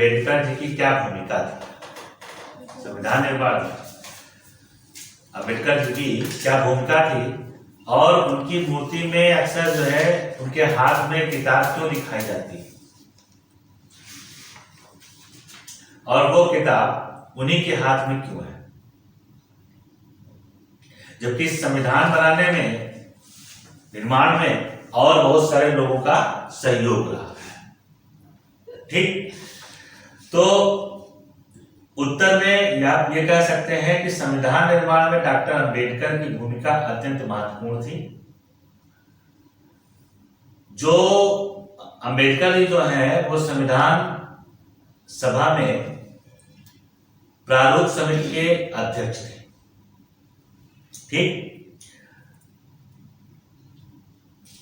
अंबेडकर जी की क्या भूमिका थी संविधान निर्माण में, अंबेडकर जी की क्या भूमिका थी, और उनकी मूर्ति में अक्सर जो है उनके हाथ में किताब क्यों दिखाई जाती है, और वो किताब उन्हीं के हाथ में क्यों है, जबकि संविधान बनाने में, निर्माण में और बहुत सारे लोगों का सहयोग रहा है। ठीक, तो उत्तर में आप ये कह सकते हैं कि संविधान निर्माण में डॉक्टर अंबेडकर की भूमिका अत्यंत महत्वपूर्ण थी। जो अंबेडकर जी जो है वो संविधान सभा में प्रारूप समिति के अध्यक्ष थे। ठीक,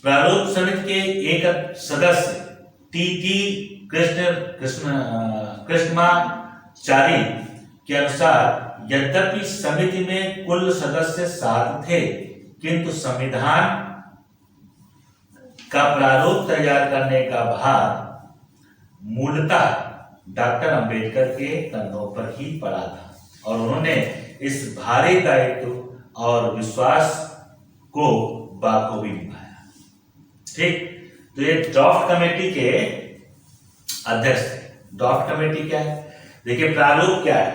प्रारूप समिति के एक सदस्य टी कृष्णमाचारी के अनुसार यद्यपि समिति में कुल सदस्य 7 थे, किंतु संविधान का प्रारूप तैयार करने का भार मूलतः डॉक्टर अंबेडकर के कंधों पर ही पड़ा था, और उन्होंने इस भारी दायित्व और विश्वास को बाखूबी निभाया। ठीक, तो ये ड्राफ्ट कमेटी के अध्यक्ष थे। ड्राफ्ट कमेटी क्या है? देखिए, प्रारूप क्या है?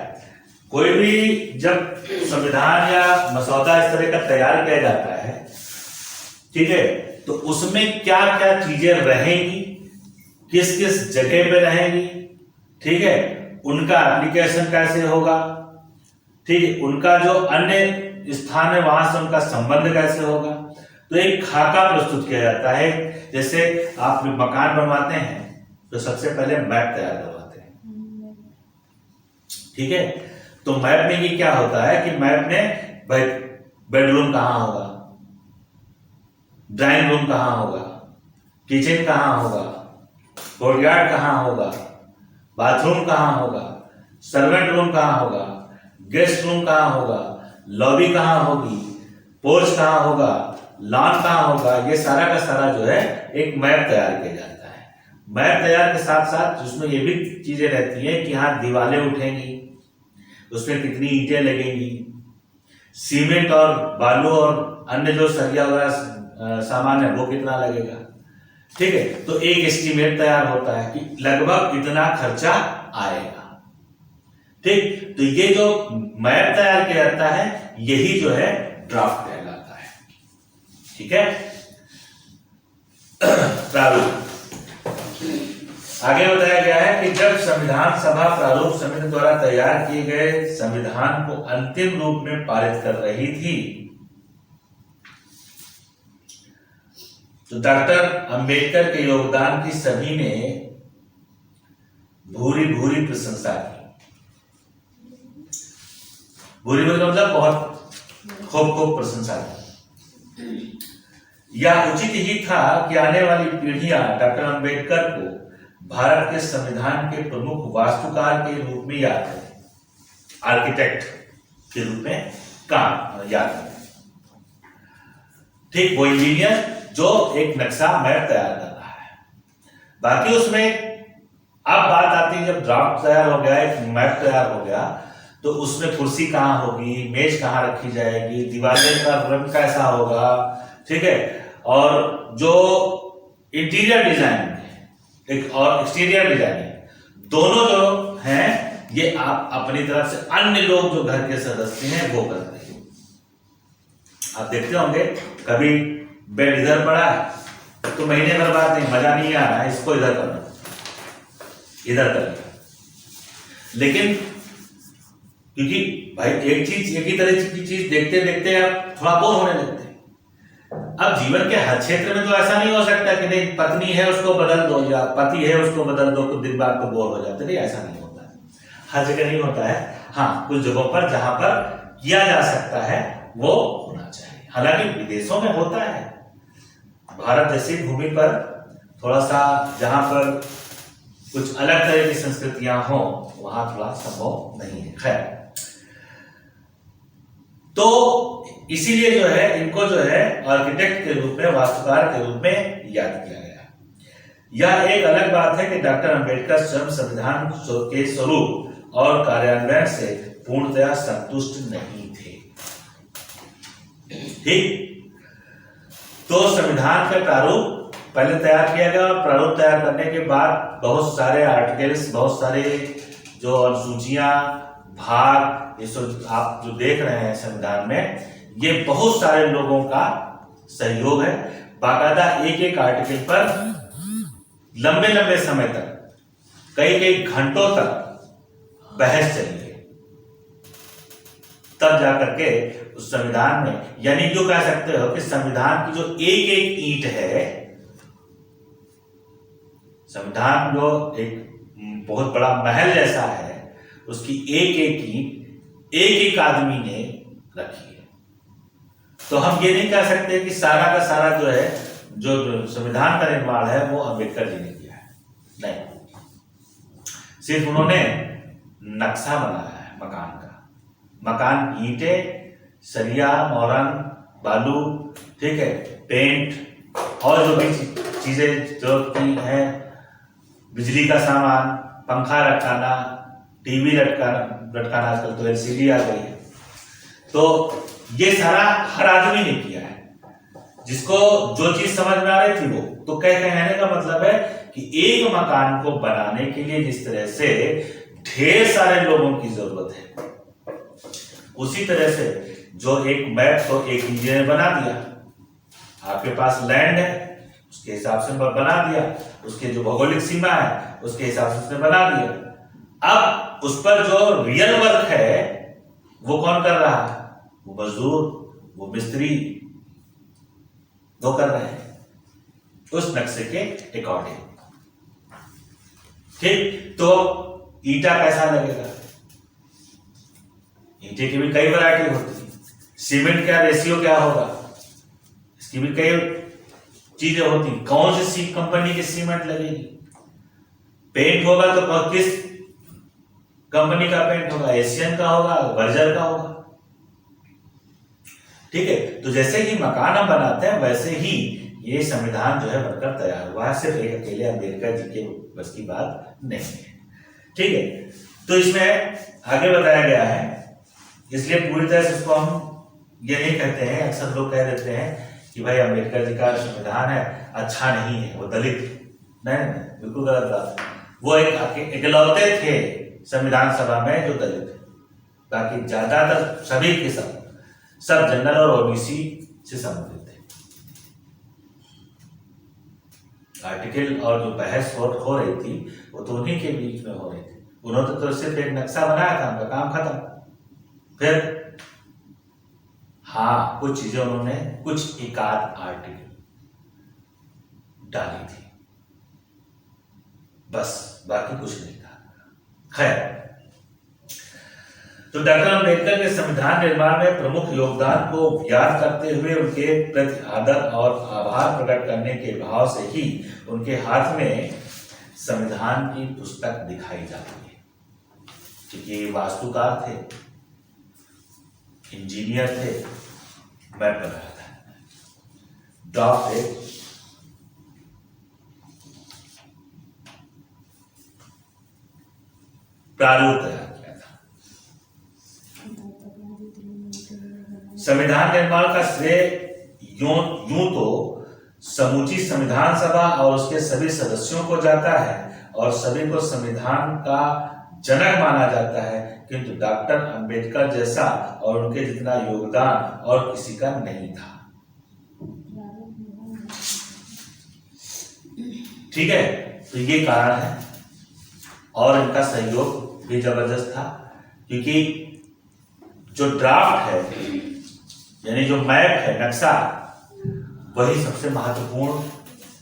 कोई भी जब संविधान या मसौदा इस तरह का तैयार किया जाता है, ठीक है, तो उसमें क्या क्या चीजें रहेंगी, किस किस जगह पे रहेंगी, ठीक है, उनका एप्लीकेशन कैसे होगा, ठीक है, उनका जो अन्य स्थान है वहां से उनका संबंध कैसे होगा, तो एक खाका प्रस्तुत किया जाता है। जैसे आप मकान बनवाते हैं तो सबसे पहले मैप तैयार करवाते हैं, ठीक है, तो मैप में ये क्या होता है कि मैप में भाई बेडरूम कहाँ होगा, ड्राइंग रूम कहाँ होगा, किचन कहाँ होगा, कोर्टयार्ड कहाँ होगा, बाथरूम कहाँ होगा, सर्वेंट रूम कहाँ होगा, गेस्ट रूम कहाँ होगा, लॉबी कहाँ होगी, पोर्च कहाँ होगा, लॉन कहाँ होगा, ये सारा का सारा जो है एक मैप तैयार किया जाता है। मैप तैयार के साथ साथ उसमें ये भी चीजें रहती हैं कि हाँ दीवारें उठेंगी, उसमें कितनी ईंटें लगेंगी, सीमेंट और बालू और अन्य जो सरिया वगैरह सामान है वो कितना लगेगा, ठीक है, तो एक एस्टीमेट तैयार होता है कि लगभग इतना खर्चा आएगा। ठीक, तो ये जो मैप तैयार किया जाता है यही जो है ड्राफ्ट कहलाता है। ठीक है, प्रारूप आगे बताया गया है कि जब संविधान सभा प्रारूप समिति द्वारा तैयार किए गए संविधान को अंतिम रूप में पारित कर रही थी, तो डॉक्टर अंबेडकर के योगदान की सभी ने भूरी भूरी प्रशंसा की। भूरी भूरी मतलब बहुत खूब खूब प्रशंसा की। यह उचित ही था कि आने वाली पीढ़ियां डॉक्टर अंबेडकर को भारत के संविधान के प्रमुख वास्तुकार के रूप में याद करें, आर्किटेक्ट के रूप में काम याद करें। ठीक, वो इंजीनियर जो एक नक्शा मैप तैयार कर रहा है। बाकी उसमें अब बात आती है, जब ड्राफ्ट तैयार हो गया, एक मैप तैयार हो गया, तो उसमें कुर्सी कहाँ होगी, मेज कहाँ रखी जाएगी, दीवारें का रंग कैसा होगा, ठीक है, और जो इंटीरियर डिजाइन एक और एक्सटीरियर डिजाइन दोनों जो हैं ये आप अपनी तरफ से अन्य लोग जो घर के सदस्य हैं वो करते हैं। आप देखते होंगे कभी बेड इधर पड़ा है तो महीने भर बाद नहीं, मजा नहीं आ रहा है, इसको इधर करना, इधर करना, लेकिन क्योंकि भाई एक ही तरह की चीज देखते देखते आप थोड़ा बोर होने लगते हैं। अब जीवन के हर क्षेत्र में तो ऐसा नहीं हो सकता कि नहीं पत्नी है उसको बदल दो या पति है उसको बदल दो, कुछ दिन बाद तो बोर हो जाते, नहीं ऐसा नहीं होता है, हर जगह नहीं होता है। हाँ, कुछ जगहों पर जहां पर किया जा सकता है वो होना चाहिए। हालांकि विदेशों में होता है, भारत जैसी भूमि पर थोड़ा सा जहां पर कुछ अलग तरह की संस्कृतियां हो वहां थोड़ा संभव नहीं है। खैर, तो इसीलिए जो है इनको जो है आर्किटेक्ट के रूप में, वास्तुकार के रूप में याद किया गया। यह एक अलग बात है कि डॉक्टर अंबेडकर स्वयं संविधान के स्वरूप और कार्यान्वयन से पूर्णतया संतुष्ट नहीं थे। ठीक, तो संविधान का प्रारूप पहले तैयार किया गया और प्रारूप तैयार करने के बाद बहुत सारे आर्टिकल्स, बहुत सारे जो अनुसूचियां, भाग, ये सब आप जो देख रहे हैं संविधान में, ये बहुत सारे लोगों का सहयोग है। बाकायदा एक एक आर्टिकल पर लंबे लंबे समय तक, कई कई घंटों तक बहस चली है, तब जाकर के उस संविधान में, यानी जो कह सकते हो कि संविधान की जो एक एक ईंट है, संविधान जो एक बहुत बड़ा महल जैसा है, उसकी एक एक ईंट एक एक आदमी ने रखी है। तो हम ये नहीं कह सकते कि सारा का सारा जो है, जो संविधान का निर्माण है वो अंबेडकर जी ने किया है, नहीं, सिर्फ उन्होंने नक्शा बनाया है मकान का। मकान ईंटें, सरिया, मोरंग, बालू, ठीक है, पेंट और जो भी चीजें जो की हैं, बिजली का सामान, पंखा लटकाना, टीवी लटकाना, आजकल तो एलसीडी आ गई है, तो ये सारा हर आदमी ने किया है, जिसको जो चीज समझ में आ रही थी वो। तो कहने का मतलब है कि एक मकान को बनाने के लिए जिस तरह से ढेर सारे लोगों की जरूरत है, उसी तरह से जो एक मैप तो एक इंजीनियर ने बना दिया, आपके पास लैंड है उसके हिसाब से बना दिया, उसके जो भौगोलिक सीमा है उसके हिसाब से उसने बना दिया। अब उस पर जो रियल वर्क है वो कौन कर रहा है? वो मजदूर, वो मिस्त्री, वो कर रहे हैं उस नक्शे के अकॉर्डिंग। ठीक, तो ईंटा कैसा लगेगा? ईंटे की भी कई वैरायटी होती है। सीमेंट का रेशियो क्या होगा, इसकी भी कई चीजें होती हैं। कौन सी कंपनी की सीमेंट लगेगी? पेंट होगा तो किस कंपनी का पेंट होगा? एशियन का होगा, बर्जर का होगा। ठीक है, तो जैसे ही मकान हम बनाते हैं वैसे ही ये संविधान जो है बनकर तैयार हुआ है। सिर्फ एक अकेले अंबेडकर जी के बस की बात नहीं है। ठीक है, तो इसमें आगे बताया गया है, इसलिए पूरी तरह से इसको हम ये नहीं कहते हैं, अक्सर लोग कह देते हैं कि भाई अंबेडकर जी का संविधान है अच्छा नहीं है, वो दलित। नहीं, बिल्कुल गलत बात। वो एक इकलौते थे संविधान सभा में जो दलित थे, बाकी ज्यादातर सभी के सब जनरल और ओबीसी से संबंधित थे। आर्टिकल और जो बहस हो रही थी वो तो उन्हीं के बीच में हो रही थी। उन्होंने तो सिर्फ एक नक्शा बनाया था, उनका काम खत्म। फिर हाँ, कुछ चीजें उन्होंने कुछ एकाध आर्टिकल डाली थी, बस, बाकी कुछ नहीं था। खैर, तो डॉक्टर अंबेडकर के संविधान निर्माण में प्रमुख योगदान को याद करते हुए उनके प्रति आदर और आभार प्रकट करने के भाव से ही उनके हाथ में संविधान की पुस्तक दिखाई जाती है। क्योंकि वास्तुकार थे, इंजीनियर थे, मैप बनाया था, डॉक थे, प्रारूप तैयार किया था। संविधान निर्माण का श्रेय यूं तो समूची संविधान सभा और उसके सभी सदस्यों को जाता है और सभी को संविधान का जनक माना जाता है, किंतु डॉक्टर अंबेडकर जैसा और उनके जितना योगदान और किसी का नहीं था। ठीक है, तो ये कारण है, और इनका सहयोग भी जबरदस्त था, क्योंकि जो ड्राफ्ट है यानी जो मैप है, नक्शा, वही सबसे महत्वपूर्ण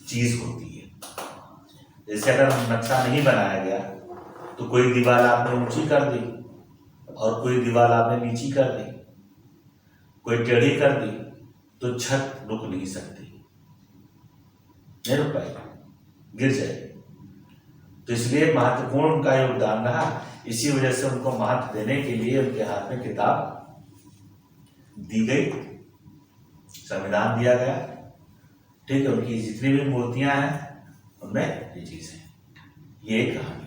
चीज होती है। जैसे अगर नक्शा नहीं बनाया गया तो कोई दीवार आपने ऊंची कर दी और कोई दीवार आपने नीची कर दी, कोई टेढ़ी कर दी, तो छत रुक नहीं सकती, नहीं रुक पाएगी, गिर जाएगी। तो इसलिए महत्वपूर्ण उनका योगदान रहा। इसी वजह से उनको महत्व देने के लिए उनके हाथ में किताब दी गई, संविधान दिया गया। ठीक है, उनकी जितनी भी मूर्तियां हैं उनमें ये चीज है, ये कहानी।